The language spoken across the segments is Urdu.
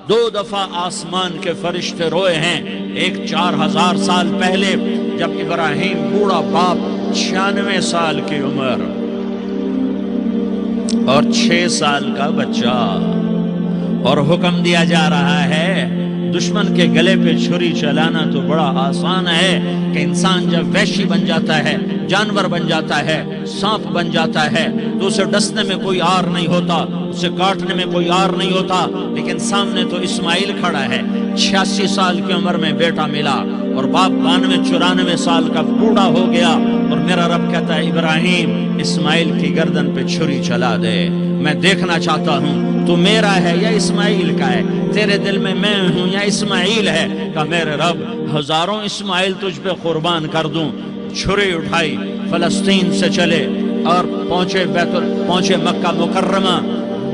دو دفعہ آسمان کے فرشتے روئے ہیں، ایک 4000 سال پہلے جب ابراہیم بوڑھا باپ 96 سال کی عمر اور 6 سال کا بچہ، اور حکم دیا جا رہا ہے دشمن کے گلے پہ چھری چلانا تو بڑا آسان ہے کہ انسان جب وحشی بن جاتا ہے، جانور بن جاتا ہے، سانپ بن جاتا ہے تو اسے ڈسنے میں کوئی آر نہیں ہوتا، اسے کاٹنے میں کوئی آر نہیں ہوتا، لیکن سامنے تو اسماعیل کھڑا ہے، 86 سال کی عمر میں بیٹا ملا اور باپ 92-94 سال کا بوڑھا ہو گیا، اور میرا رب کہتا ہے ابراہیم اسماعیل کی گردن پہ چھری چلا دے، میں دیکھنا چاہتا ہوں تو میرا ہے یا اسماعیل کا ہے، تیرے دل میں میں ہوں یا اسماعیل ہے؟ کہ میرے رب ہزاروں اسماعیل تجھ پہ قربان کر دوں۔ چھری اٹھائی، فلسطین سے چلے اور پہنچے مکہ مکرمہ،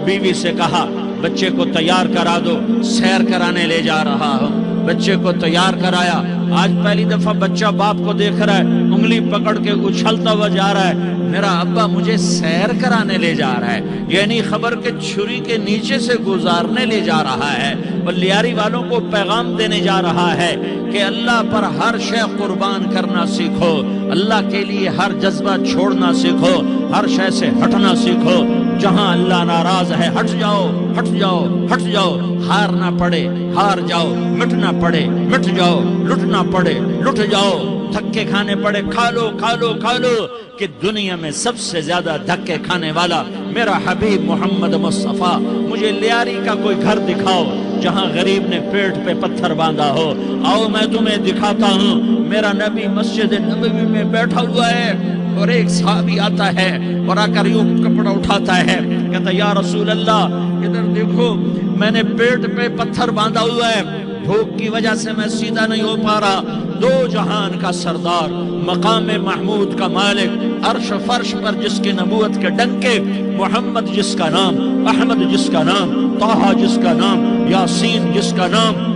بیوی سے کہا بچے کو تیار کرا دو، سیر کرانے لے جا رہا ہوں، بچے کو تیار کرایا۔ آج پہلی دفعہ بچہ باپ کو دیکھ رہا ہے، انگلی پکڑ کے اچھلتا ہوا جا رہا ہے، میرا ابا مجھے سیر کرانے لے جا رہا ہے، یعنی خبر کے چھری کے نیچے سے گزارنے لے جا رہا ہے، اور لیاری والوں کو پیغام دینے جا رہا ہے کہ اللہ پر ہر شے قربان کرنا سیکھو، اللہ کے لیے ہر جذبہ چھوڑنا سیکھو، ہر شے سے ہٹنا سیکھو، جہاں اللہ ناراض ہے ہٹ جاؤ، ہٹ جاؤ، ہٹ جاؤ، ہارنا پڑے ہار جاؤ، مٹنا پڑے مٹ جاؤ، لٹنا پڑے لٹ جاؤ، دھکے کھانے پڑے کھا لو کھا لو کھا لو، کہ دنیا میں سب سے زیادہ دھکے کھانے والا میرا حبیب محمد مصطفیٰ، مجھے لیاری کا کوئی گھر دکھاؤ جہاں غریب نے پیٹ پہ پتھر باندھا ہو، آؤ میں تمہیں دکھاتا ہوں۔ میرا نبی مسجد نبوی میں بیٹھا ہوا ہے اور ایک صحابی آتا ہے اور آ کر یوں کپڑا اٹھاتا ہے، کہتا یا رسول اللہ ادھر دیکھو، میں نے پیٹ پہ پتھر باندھا ہوا ہے، بھوک کی وجہ سے میں سیدھا نہیں ہو پا رہا، دو جہان کا سردار، مقام محمود کا مالک، عرش فرش پر جس کی نبوت کے ڈنکے، محمد جس کا نام، احمد جس کا نام، طٰہٰ جس کا نام، یاسین جس کا نام،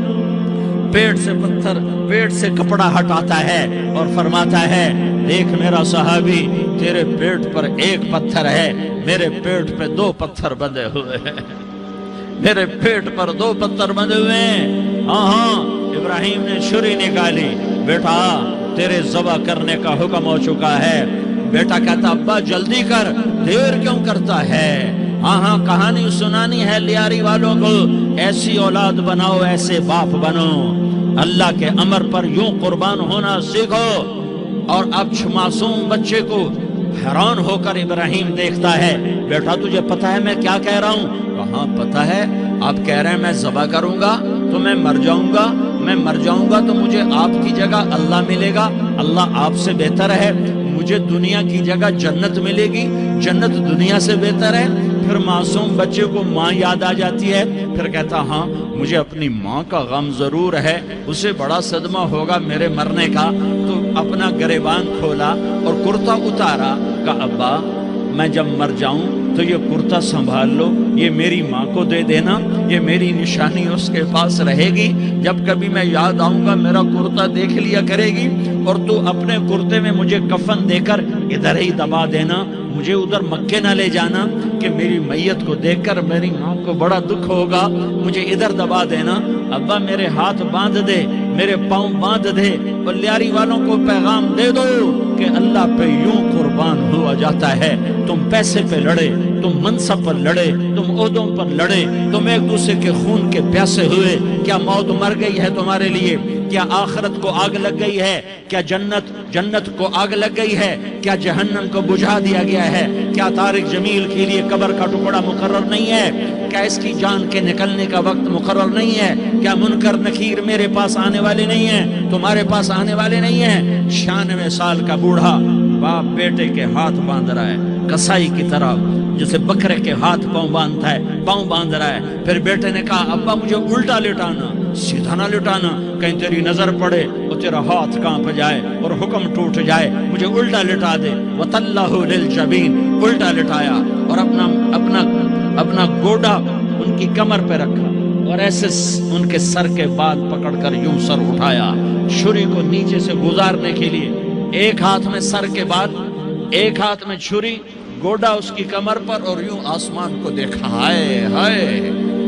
پیٹ سے پتھر، پیٹ سے کپڑا ہٹاتا ہے اور فرماتا ہے دیکھ میرا صحابی، تیرے پیٹ پر ایک پتھر ہے، میرے پیٹ پہ 2 پتھر بندھے ہوئے ہیں، میرے پیٹ پر 2 پتھر بندھے ہوئے ہیں۔ ہاں ابراہیم نے چھری نکالی، بیٹا تیرے ذبح کرنے کا حکم ہو چکا ہے۔ بیٹا کہتا ابا جلدی کر، دیر کیوں کرتا ہے؟ ہاں کہانی سنانی ہے لیاری والوں کو، ایسی اولاد بناؤ، ایسے باپ بنو، اللہ کے امر پر یوں قربان ہونا سیکھو۔ اور اب معصوم بچے کو حیران ہو کر ابراہیم دیکھتا ہے، بیٹا تجھے پتا ہے میں کیا کہہ رہا ہوں؟ کہاں پتا ہے، آپ کہہ رہے ہیں میں ذبح کروں گا تو میں مر جاؤں گا، میں مر جاؤں گا تو مجھے آپ کی جگہ اللہ ملے گا، اللہ آپ سے بہتر ہے، مجھے دنیا کی جگہ جنت ملے گی، جنت دنیا سے بہتر ہے۔ پھر معصوم بچے کو ماں یاد آ جاتی ہے، پھر کہتا ہاں مجھے اپنی ماں کا غم ضرور ہے، اسے بڑا صدمہ ہوگا میرے مرنے کا، تو اپنا گریبان کھولا اور کرتا اتارا، کہا ابا میں جب مر جاؤں تو یہ کرتا سنبھال لو، یہ میری ماں کو دے دینا، یہ میری نشانی اس کے پاس رہے گی، جب کبھی میں یاد آؤں گا میرا کرتا دیکھ لیا کرے گی، اور تو اپنے کرتے میں مجھے کفن دے کر ادھر ہی دبا دینا، مجھے ادھر مکے نہ لے جانا کہ میری میت کو دیکھ کر میری ماں کو بڑا دکھ ہوگا، مجھے ادھر دبا دینا، ابا میرے ہاتھ باندھ دے، میرے پاؤں باندھ دے، اور لیاری والوں کو پیغام دے دو کہ اللہ پہ یوں قربان ہوا جاتا ہے۔ تم پیسے پہ لڑے، تم منصب پر لڑے، تم عہدوں پر لڑے، تم ایک دوسرے کے خون کے پیاسے ہوئے، کیا موت مر گئی ہے تمہارے لیے؟ کیا آخرت کو آگ لگ گئی ہے؟ کیا جنت کو آگ لگ گئی ہے؟ کیا جہنم کو بجھا دیا گیا ہے؟ کیا طارق جمیل کے لیے قبر کا ٹکڑا مقرر نہیں ہے؟ کیا اس کی جان کے نکلنے کا وقت مقرر نہیں ہے؟ کیا منکر نکیر میرے پاس آنے والے نہیں ہیں، تمہارے پاس آنے والے نہیں ہیں؟ 96 سال کا بوڑھا باپ بیٹے کے ہاتھ باندھ رہا ہے، کسائی کی طرح جسے بکرے کے ہاتھ پاؤں باندھتا ہے، پاؤں باندھ رہا ہے۔ پھر بیٹے نے کہا ابا مجھے الٹا لٹانا، سیدھا نہ لٹانا، کہیں تیری نظر پڑے اور تیرا ہاتھ کانپ جائے اور حکم ٹوٹ جائے، مجھے الٹا لٹا دے۔ وَتَلَّهُ لِلْجَبِينِ، الٹا لٹایا اور اپنا گوڈا ان کی کمر پہ رکھا اور ایسے ان کے سر کے بال پکڑ کر یوں سر اٹھایا، چھری کو نیچے سے گزارنے کے لیے، ایک ہاتھ میں سر کے بال، ایک ہاتھ میں چھری، گوڈا اس کی کمر پر، اور یوں آسمان کو دیکھا، ہائے ہائے